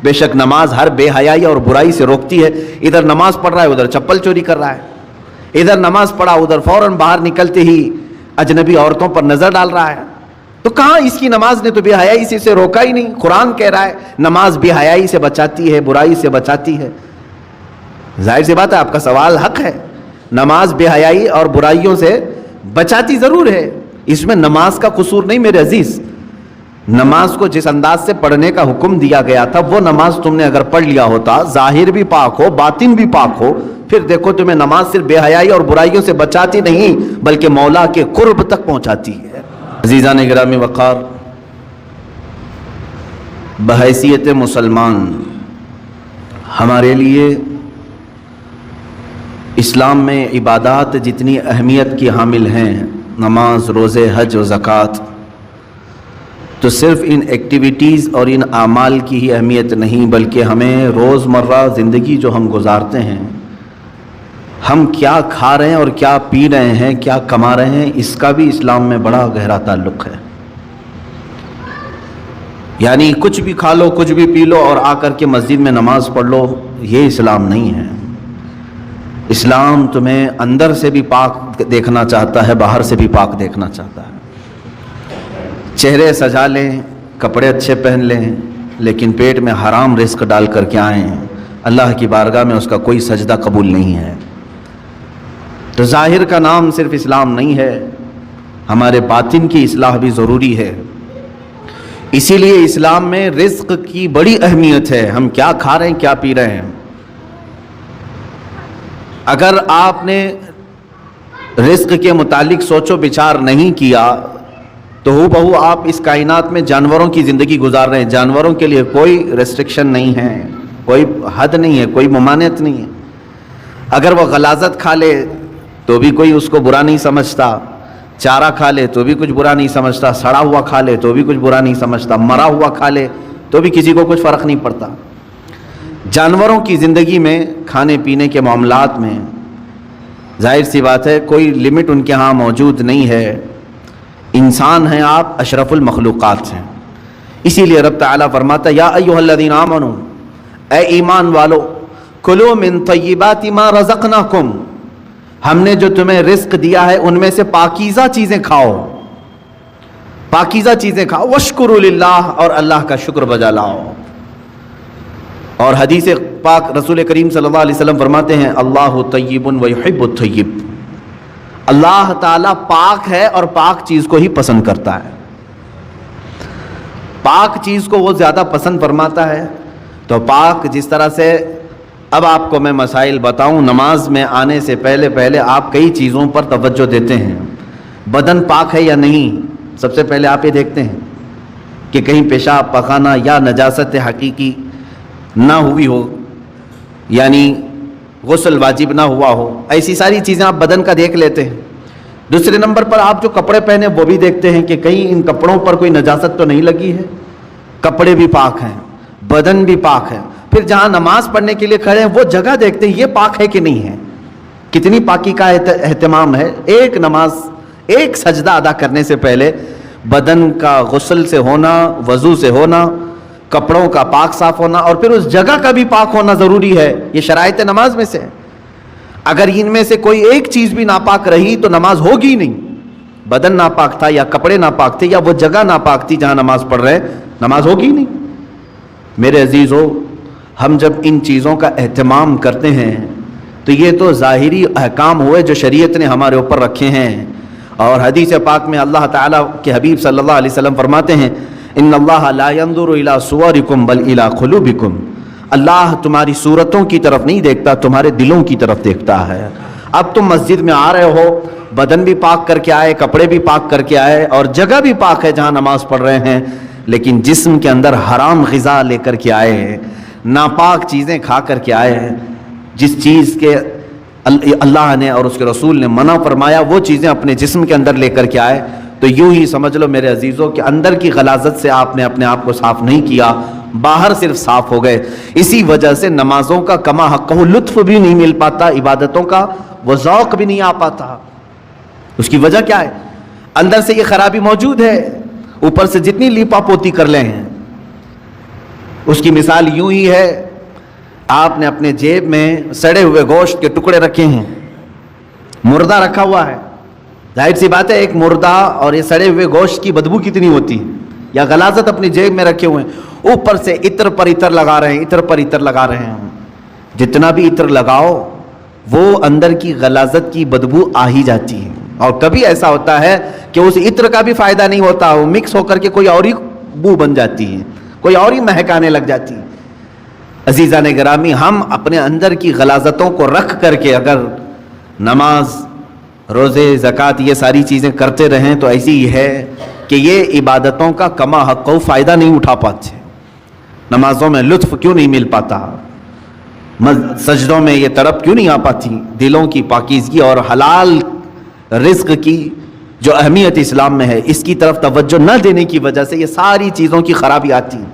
بے شک نماز ہر بے حیائی اور برائی سے روکتی ہے. ادھر نماز پڑھ رہا ہے ادھر چپل چوری کر رہا ہے، ادھر نماز پڑھا ادھر فوراً باہر نکلتے ہی اجنبی عورتوں پر نظر ڈال رہا ہے. تو کہاں اس کی نماز نے تو بے حیائی سے اسے روکا ہی نہیں. قرآن کہہ رہا ہے نماز بے حیائی سے بچاتی ہے، برائی سے بچاتی ہے. ظاہر سی بات ہے آپ کا سوال حق ہے. نماز بے حیائی اور برائیوں سے بچاتی ضرور ہے، اس میں نماز کا قصور نہیں میرے عزیز. نماز کو جس انداز سے پڑھنے کا حکم دیا گیا تھا وہ نماز تم نے اگر پڑھ لیا ہوتا، ظاہر بھی پاک ہو باطن بھی پاک ہو، پھر دیکھو تمہیں نماز صرف بے حیائی اور برائیوں سے بچاتی نہیں بلکہ مولا کے قرب تک پہنچاتی ہے. عزیزان گرامی وقار، بحیثیت مسلمان ہمارے لیے اسلام میں عبادات جتنی اہمیت کی حامل ہیں، نماز، روزے، حج و زکوٰۃ، تو صرف ان ایکٹیویٹیز اور ان اعمال کی ہی اہمیت نہیں بلکہ ہمیں روزمرہ زندگی جو ہم گزارتے ہیں، ہم کیا کھا رہے ہیں اور کیا پی رہے ہیں، کیا کما رہے ہیں، اس کا بھی اسلام میں بڑا گہرا تعلق ہے. یعنی کچھ بھی کھا لو کچھ بھی پی لو اور آ کر کے مسجد میں نماز پڑھ لو، یہ اسلام نہیں ہے. اسلام تمہیں اندر سے بھی پاک دیکھنا چاہتا ہے، باہر سے بھی پاک دیکھنا چاہتا ہے. چہرے سجا لیں، کپڑے اچھے پہن لیں، لیکن پیٹ میں حرام رزق ڈال کر کے آئیں، اللہ کی بارگاہ میں اس کا کوئی سجدہ قبول نہیں ہے. تو ظاہر کا نام صرف اسلام نہیں ہے، ہمارے باطن کی اصلاح بھی ضروری ہے. اسی لیے اسلام میں رزق کی بڑی اہمیت ہے. ہم کیا کھا رہے ہیں کیا پی رہے ہیں. اگر آپ نے رزق کے متعلق سوچ و بچار نہیں کیا تو ہو بہو آپ اس کائنات میں جانوروں کی زندگی گزار رہے ہیں. جانوروں کے لیے کوئی ریسٹرکشن نہیں ہے، کوئی حد نہیں ہے، کوئی ممانعت نہیں ہے. اگر وہ غلاظت کھا لے تو بھی کوئی اس کو برا نہیں سمجھتا، چارہ کھا لے تو بھی کچھ برا نہیں سمجھتا، سڑا ہوا کھا لے تو بھی کچھ برا نہیں سمجھتا، مرا ہوا کھا لے تو بھی کسی کو کچھ فرق نہیں پڑتا. جانوروں کی زندگی میں کھانے پینے کے معاملات میں ظاہر سی بات ہے کوئی لمٹ ان کے ہاں موجود نہیں ہے. انسان ہیں آپ، اشرف المخلوقات ہیں. اسی لیے رب تعالیٰ فرماتا ہے یا ایھا الذین آمنوا، اے ایمان والو، کلوا من طیبات ما رزقناکم، ہم نے جو تمہیں رزق دیا ہے ان میں سے پاکیزہ چیزیں کھاؤ، پاکیزہ چیزیں کھاؤ. واشکروا للہ، اور اللہ کا شکر بجا لاؤ. اور حدیث پاک رسول کریم صلی اللہ علیہ وسلم فرماتے ہیں اللہ طیب و یحب الطیب، اللہ تعالیٰ پاک ہے اور پاک چیز کو ہی پسند کرتا ہے. پاک چیز کو وہ زیادہ پسند فرماتا ہے. تو پاک جس طرح سے، اب آپ کو میں مسائل بتاؤں، نماز میں آنے سے پہلے آپ کئی چیزوں پر توجہ دیتے ہیں. بدن پاک ہے یا نہیں، سب سے پہلے آپ یہ دیکھتے ہیں کہ کہیں پیشاب پخانہ یا نجاست حقیقی نہ ہوئی ہو، یعنی غسل واجب نہ ہوا ہو. ایسی ساری چیزیں آپ بدن کا دیکھ لیتے ہیں. دوسرے نمبر پر آپ جو کپڑے پہنے وہ بھی دیکھتے ہیں کہ کہیں ان کپڑوں پر کوئی نجاست تو نہیں لگی ہے. کپڑے بھی پاک ہیں، بدن بھی پاک ہے. پھر جہاں نماز پڑھنے کے لیے کھڑے ہیں وہ جگہ دیکھتے ہیں یہ پاک ہے کہ نہیں ہے، کتنی پاکی کا اہتمام ہے. ایک نماز، ایک سجدہ ادا کرنے سے پہلے بدن کا غسل سے ہونا، وضو سے ہونا، کپڑوں کا پاک صاف ہونا، اور پھر اس جگہ کا بھی پاک ہونا ضروری ہے. یہ شرائط نماز میں سے ہے. اگر ان میں سے کوئی ایک چیز بھی ناپاک رہی تو نماز ہوگی نہیں. بدن ناپاک تھا یا کپڑے ناپاک تھے یا وہ جگہ ناپاک تھی جہاں نماز پڑھ رہے ہیں، نماز ہوگی نہیں. میرے عزیزو، ہم جب ان چیزوں کا اہتمام کرتے ہیں تو یہ تو ظاہری احکام ہوئے جو شریعت نے ہمارے اوپر رکھے ہیں. اور حدیث پاک میں اللہ تعالیٰ کے حبیب صلی اللہ علیہ وسلم فرماتے ہیں ان اللہ لا ينظر الى صورکم بل الى قلوبکم، اللہ تمہاری صورتوں کی طرف نہیں دیکھتا، تمہارے دلوں کی طرف دیکھتا ہے. اب تم مسجد میں آ رہے ہو، بدن بھی پاک کر کے آئے، کپڑے بھی پاک کر کے آئے اور جگہ بھی پاک ہے جہاں نماز پڑھ رہے ہیں، لیکن جسم کے اندر حرام غذا لے کر کے آئے ہیں، ناپاک چیزیں کھا کر کے آئے ہیں. جس چیز کے اللہ نے اور اس کے رسول نے منع فرمایا وہ چیزیں اپنے جسم کے اندر لے کر کے آئے، تو یوں ہی سمجھ لو میرے عزیزوں کہ اندر کی غلاظت سے آپ نے اپنے آپ کو صاف نہیں کیا، باہر صرف صاف ہو گئے. اسی وجہ سے نمازوں کا کما حقہ لطف بھی نہیں مل پاتا، عبادتوں کا وہ ذوق بھی نہیں آ پاتا. اس کی وجہ کیا ہے؟ اندر سے یہ خرابی موجود ہے. اوپر سے جتنی لیپا پوتی کر لیں ہیں، اس کی مثال یوں ہی ہے، آپ نے اپنے جیب میں سڑے ہوئے گوشت کے ٹکڑے رکھے ہیں، مردہ رکھا ہوا ہے، ظاہر سی بات ہے ایک مردہ اور یہ سڑے ہوئے گوشت کی بدبو کتنی ہوتی ہے، یا غلاظت اپنی جیب میں رکھے ہوئے ہیں، اوپر سے عطر پر عطر لگا رہے ہیں، عطر پر عطر لگا رہے ہیں، جتنا بھی عطر لگاؤ وہ اندر کی غلاظت کی بدبو آ ہی جاتی ہے، اور کبھی ایسا ہوتا ہے کہ اس عطر کا بھی فائدہ نہیں ہوتا، وہ مکس ہو کر کے کوئی اور ہی بو بن جاتی ہے، کوئی اور ہی مہک آنے لگ جاتی ہے۔ عزیزان گرامی، ہم اپنے اندر کی غلاظتوں کو رکھ کر کے اگر نماز، روزے، زکوٰۃ یہ ساری چیزیں کرتے رہیں تو ایسی ہی ہے کہ یہ عبادتوں کا کما حق و فائدہ نہیں اٹھا پاتے، نمازوں میں لطف کیوں نہیں مل پاتا، سجدوں میں یہ طرب کیوں نہیں آ پاتی، دلوں کی پاکیزگی اور حلال رزق کی جو اہمیت اسلام میں ہے اس کی طرف توجہ نہ دینے کی وجہ سے یہ ساری چیزوں کی خرابی آتی ہے۔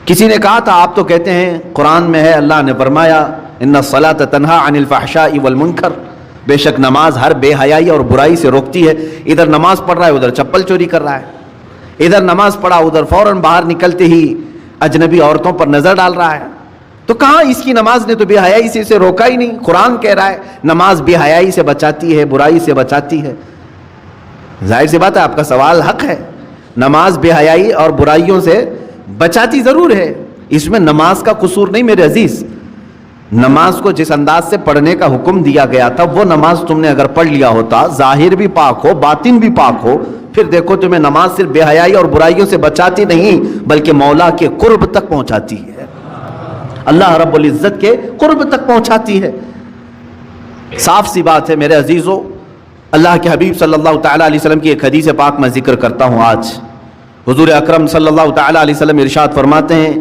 کسی نے کہا تھا آپ تو کہتے ہیں قرآن میں ہے، اللہ نے فرمایا ان الصلاۃ تنہی عن الفحشاء والمنکر، بے شک نماز ہر بے حیائی اور برائی سے روکتی ہے۔ ادھر نماز پڑھ رہا ہے ادھر چپل چوری کر رہا ہے، ادھر نماز پڑھا ادھر فوراً باہر نکلتے ہی اجنبی عورتوں پر نظر ڈال رہا ہے، تو کہاں اس کی نماز نے تو بے حیائی سے اسے روکا ہی نہیں۔ قرآن کہہ رہا ہے نماز بے حیائی سے بچاتی ہے، برائی سے بچاتی ہے۔ ظاہر سی بات ہے آپ کا سوال حق ہے، نماز بے حیائی اور برائیوں سے بچاتی ضرور ہے، اس میں نماز کا قصور نہیں میرے عزیز۔ نماز کو جس انداز سے پڑھنے کا حکم دیا گیا تھا وہ نماز تم نے اگر پڑھ لیا ہوتا، ظاہر بھی پاک ہو باطن بھی پاک ہو، پھر دیکھو تمہیں نماز صرف بے حیائی اور برائیوں سے بچاتی نہیں بلکہ مولا کے قرب تک پہنچاتی ہے، اللہ رب العزت کے قرب تک پہنچاتی ہے۔ صاف سی بات ہے میرے عزیزو، اللہ کے حبیب صلی اللہ تعالیٰ علیہ وسلم کی ایک حدیث پاک میں ذکر کرتا ہوں آج۔ حضور اکرم صلی اللہ تعالیٰ علیہ وسلم ارشاد فرماتے ہیں،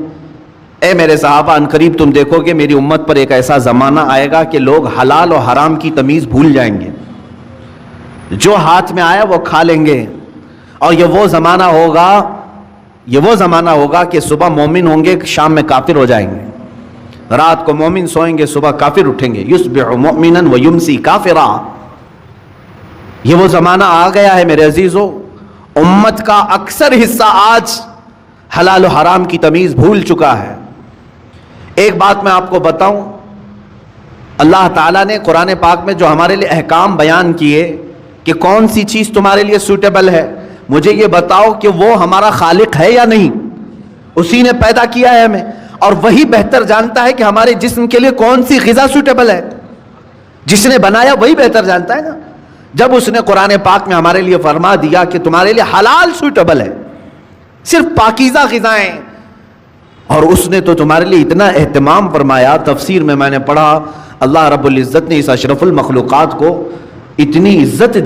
اے میرے صحابہ، ان قریب تم دیکھو گے میری امت پر ایک ایسا زمانہ آئے گا کہ لوگ حلال و حرام کی تمیز بھول جائیں گے، جو ہاتھ میں آیا وہ کھا لیں گے، اور یہ وہ زمانہ ہوگا کہ صبح مومن ہوں گے شام میں کافر ہو جائیں گے، رات کو مومن سوئیں گے صبح کافر اٹھیں گے، یصبح مؤمنا ویمسی کافرا۔ یہ وہ زمانہ آ گیا ہے میرے عزیزو، امت کا اکثر حصہ آج حلال و حرام کی تمیز بھول چکا ہے۔ ایک بات میں آپ کو بتاؤں، اللہ تعالیٰ نے قرآن پاک میں جو ہمارے لیے احکام بیان کیے کہ کون سی چیز تمہارے لیے سوٹیبل ہے، مجھے یہ بتاؤ کہ وہ ہمارا خالق ہے یا نہیں؟ اسی نے پیدا کیا ہے ہمیں، اور وہی بہتر جانتا ہے کہ ہمارے جسم کے لیے کون سی غذا سوٹیبل ہے۔ جس نے بنایا وہی بہتر جانتا ہے نا۔ جب اس نے قرآن پاک میں ہمارے لیے فرما دیا کہ تمہارے لیے حلال سوٹیبل ہے، صرف پاکیزہ غذائیں، اور اس نے تو تمہارے لیے اتنا اہتمام فرمایا، تفسیر میں نے پڑھا اللہ رب العزت نے اس اشرف المخلوقات کو اتنی عزت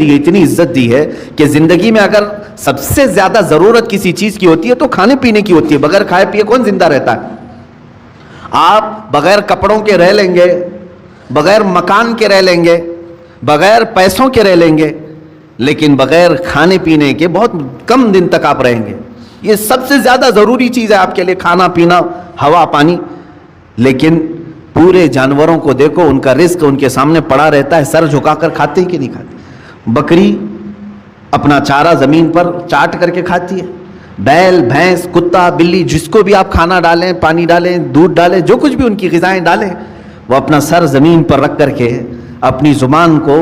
دی ہے کہ زندگی میں اگر سب سے زیادہ ضرورت کسی چیز کی ہوتی ہے تو کھانے پینے کی ہوتی ہے۔ بغیر کھائے پیے کون زندہ رہتا ہے؟ آپ بغیر کپڑوں کے رہ لیں گے، بغیر مکان کے رہ لیں گے، بغیر پیسوں کے رہ لیں گے، لیکن بغیر کھانے پینے کے بہت کم دن تک آپ رہیں گے۔ یہ سب سے زیادہ ضروری چیز ہے آپ کے لیے، کھانا پینا، ہوا پانی۔ لیکن پورے جانوروں کو دیکھو، ان کا رزق ان کے سامنے پڑا رہتا ہے، سر جھکا کر کھاتے ہیں کہ نہیں کھاتے؟ بکری اپنا چارہ زمین پر چاٹ کر کے کھاتی ہے، بیل، بھینس، کتا، بلی، جس کو بھی آپ کھانا ڈالیں، پانی ڈالیں، دودھ ڈالیں، جو کچھ بھی ان کی غذائیں ڈالیں، وہ اپنا سر زمین پر رکھ کر کے اپنی زبان کو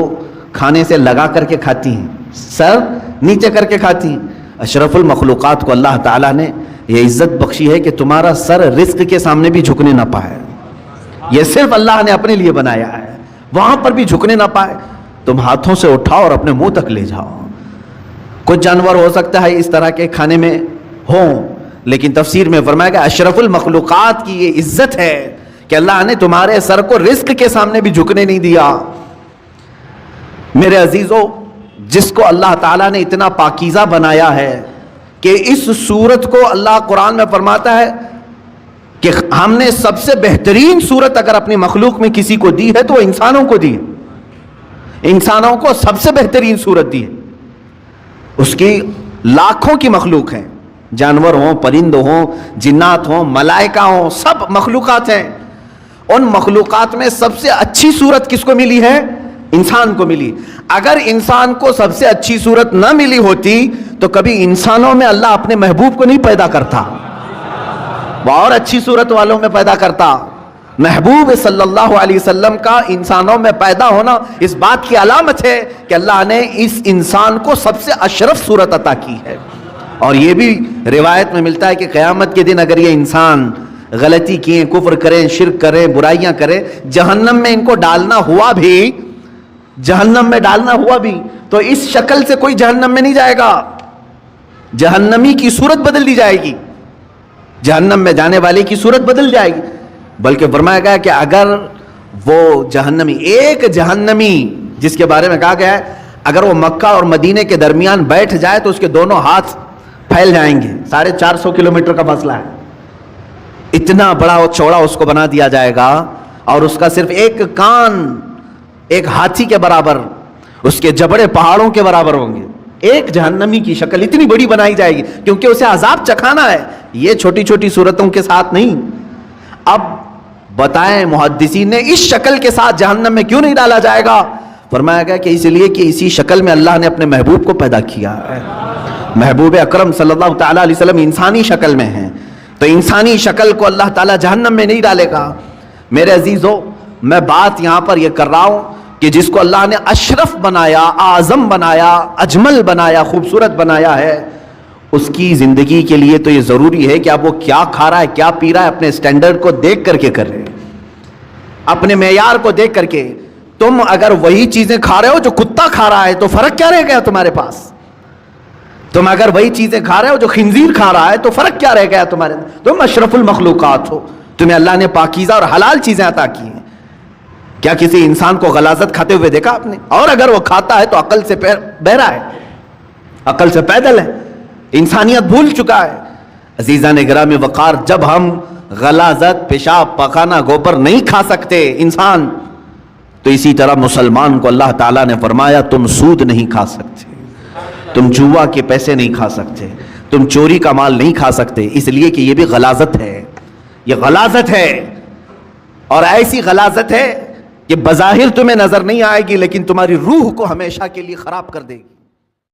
کھانے سے لگا کر کے کھاتی ہیں، سر نیچے کر کے کھاتی ہیں۔ اشرف المخلوقات کو اللہ تعالیٰ نے یہ عزت بخشی ہے کہ تمہارا سر رزق کے سامنے بھی جھکنے نہ پائے، یہ صرف اللہ نے اپنے لیے بنایا ہے، وہاں پر بھی جھکنے نہ پائے۔ تم ہاتھوں سے اٹھاؤ اور اپنے منہ تک لے جاؤ۔ کچھ جانور ہو سکتا ہے اس طرح کے کھانے میں ہوں، لیکن تفسیر میں فرمایا گیا اشرف المخلوقات کی یہ عزت ہے کہ اللہ نے تمہارے سر کو رزق کے سامنے بھی جھکنے نہیں دیا۔ میرے عزیزو، جس کو اللہ تعالیٰ نے اتنا پاکیزہ بنایا ہے کہ اس صورت کو اللہ قرآن میں فرماتا ہے کہ ہم نے سب سے بہترین صورت اگر اپنی مخلوق میں کسی کو دی ہے تو وہ انسانوں کو دی ہے، انسانوں کو سب سے بہترین صورت دی ہے۔ اس کی لاکھوں کی مخلوق ہیں، جانور ہوں، پرند ہوں، جنات ہوں، ملائکہ ہوں، سب مخلوقات ہیں۔ ان مخلوقات میں سب سے اچھی صورت کس کو ملی ہے؟ انسان کو ملی۔ اگر انسان کو سب سے اچھی صورت نہ ملی ہوتی تو کبھی انسانوں میں اللہ اپنے محبوب کو نہیں پیدا کرتا۔ وہ اور اچھی صورت والوں میں پیدا کرتا. محبوب صلی اللہ علیہ وسلم کا انسانوں میں پیدا ہونا اس بات کی علامت ہے کہ اللہ نے اس انسان کو سب سے اشرف صورت عطا کی ہے. اور یہ بھی روایت میں ملتا ہے کہ قیامت کے دن اگر یہ انسان غلطی کیے، کفر کریں، شرک کریں، برائیاں کریں، جہنم میں ان کو ڈالنا ہوا بھی، جہنم میں ڈالنا ہوا بھی، تو اس شکل سے کوئی جہنم میں نہیں جائے گا. جہنمی کی صورت بدل دی جائے گی، جہنم میں جانے والے کی صورت بدل جائے گی. بلکہ فرمایا گیا کہ اگر وہ جہنمی، ایک جہنمی جس کے بارے میں کہا گیا ہے اگر وہ مکہ اور مدینے کے درمیان بیٹھ جائے تو اس کے دونوں ہاتھ پھیل جائیں گے. 450 کلومیٹر کا فاصلہ ہے، اتنا بڑا اور چوڑا اس کو بنا دیا جائے گا، اور اس کا صرف ایک کان ایک ہاتھی کے برابر، اس کے جبڑے پہاڑوں کے برابر ہوں گے. ایک جہنمی کی شکل اتنی بڑی بنائی جائے گی کیونکہ اسے عذاب چکھانا ہے، یہ چھوٹی چھوٹی صورتوں کے ساتھ نہیں. اب بتائیں محدثین نے اس شکل کے ساتھ جہنم میں کیوں نہیں ڈالا جائے گا؟ فرمایا گیا کہ اس لیے کہ اسی شکل میں اللہ نے اپنے محبوب کو پیدا کیا ہے. محبوب اکرم صلی اللہ تعالیٰ علیہ وسلم انسانی شکل میں ہیں، تو انسانی شکل کو اللہ تعالیٰ جہنم میں نہیں ڈالے گا. میرے عزیزو، میں بات یہاں پر یہ کر رہا ہوں کہ جس کو اللہ نے اشرف بنایا، اعظم بنایا، اجمل بنایا، خوبصورت بنایا ہے، اس کی زندگی کے لیے تو یہ ضروری ہے کہ اب وہ کیا کھا رہا ہے، کیا پی رہا ہے، اپنے سٹینڈرڈ کو دیکھ کر کے کر رہے ہیں، اپنے معیار کو دیکھ کر کے. تم اگر وہی چیزیں کھا رہے ہو جو کتا کھا رہا ہے تو فرق کیا رہ گیا تمہارے پاس؟ تم اگر وہی چیزیں کھا رہے ہو جو خنزیر کھا رہا ہے تو فرق کیا رہ گیا تمہارے؟ تم اشرف المخلوقات ہو، تمہیں اللہ نے پاکیزہ اور حلال چیزیں عطا کی ہیں. کیا کسی انسان کو غلاظت کھاتے ہوئے دیکھا آپ نے؟ اور اگر وہ کھاتا ہے تو عقل سے بہرا ہے، عقل سے پیدل ہے، انسانیت بھول چکا ہے. عزیزان گرامی وقار، جب ہم غلاظت، پیشاب، پخانہ، گوبر نہیں کھا سکتے انسان، تو اسی طرح مسلمان کو اللہ تعالیٰ نے فرمایا تم سود نہیں کھا سکتے، تم جوا کے پیسے نہیں کھا سکتے، تم چوری کا مال نہیں کھا سکتے، اس لیے کہ یہ بھی غلاظت ہے. یہ غلاظت ہے، اور ایسی غلاظت ہے کہ بظاہر تمہیں نظر نہیں آئے گی لیکن تمہاری روح کو ہمیشہ کے لیے خراب کر دے گی.